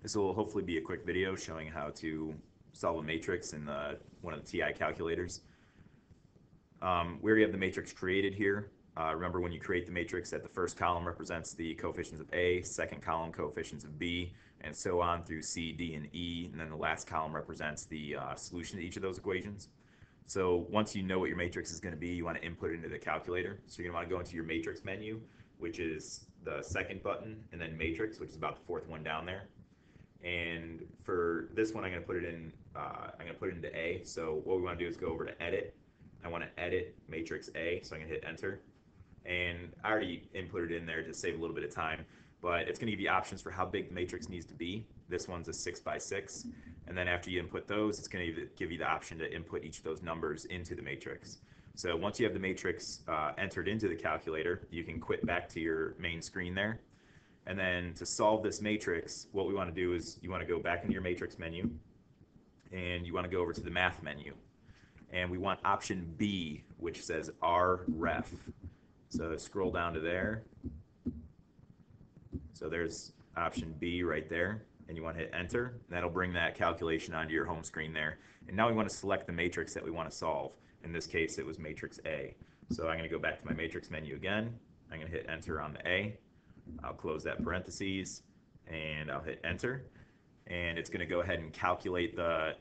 This will hopefully be a quick video showing how to solve a matrix in one of the TI calculators. We already have the matrix created here. Remember, when you create the matrix, that the first column represents the coefficients of A, second column coefficients of B, and so on through C, D, and E, and then the last column represents the solution to each of those equations. So once you know what your matrix is going to be, you want to input it into the calculator. So you're going to want to go into your matrix menu, which is the second button, and then matrix, which is about the fourth one down there. And for this one, I'm going to put it in. I'm going to put it into A. So what we want to do is go over to Edit. I want to edit matrix A, so I'm going to hit Enter. And I already inputted it in there to save a little bit of time, but it's going to give you options for how big the matrix needs to be. This one's a 6 by 6, and then after you input those, it's going to give you the option to input each of those numbers into the matrix. So once you have the matrix entered into the calculator, you can quit back to your main screen there. And then to solve this matrix, what we want to do is you want to go back into your matrix menu, and you want to go over to the math menu. And we want option B, which says RREF. So scroll down to there. So there's option B right there, and you want to hit enter, and that'll bring that calculation onto your home screen there. And now we want to select the matrix that we want to solve. In this case, it was matrix A. So I'm going to go back to my matrix menu again. I'm going to hit enter on the A. I'll close that parentheses, and I'll hit enter. And it's going to go ahead and calculate the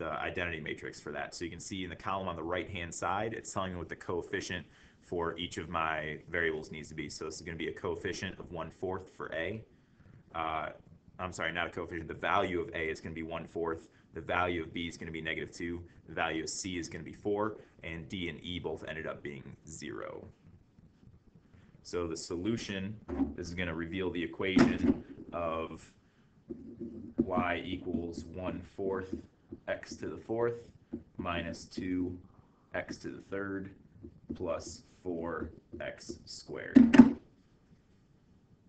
identity matrix for that. So you can see in the column on the right-hand side, it's telling me what the coefficient for each of my variables needs to be. So this is going to be a coefficient of 1/4 for A. I'm sorry, not a coefficient. The value of A is going to be 1/4. The value of B is going to be -2. The value of C is going to be 4. And D and E both ended up being 0. So the solution, this is going to reveal the equation of y equals 1/4 x to the 4th minus 2 x to the 3rd plus 4x squared.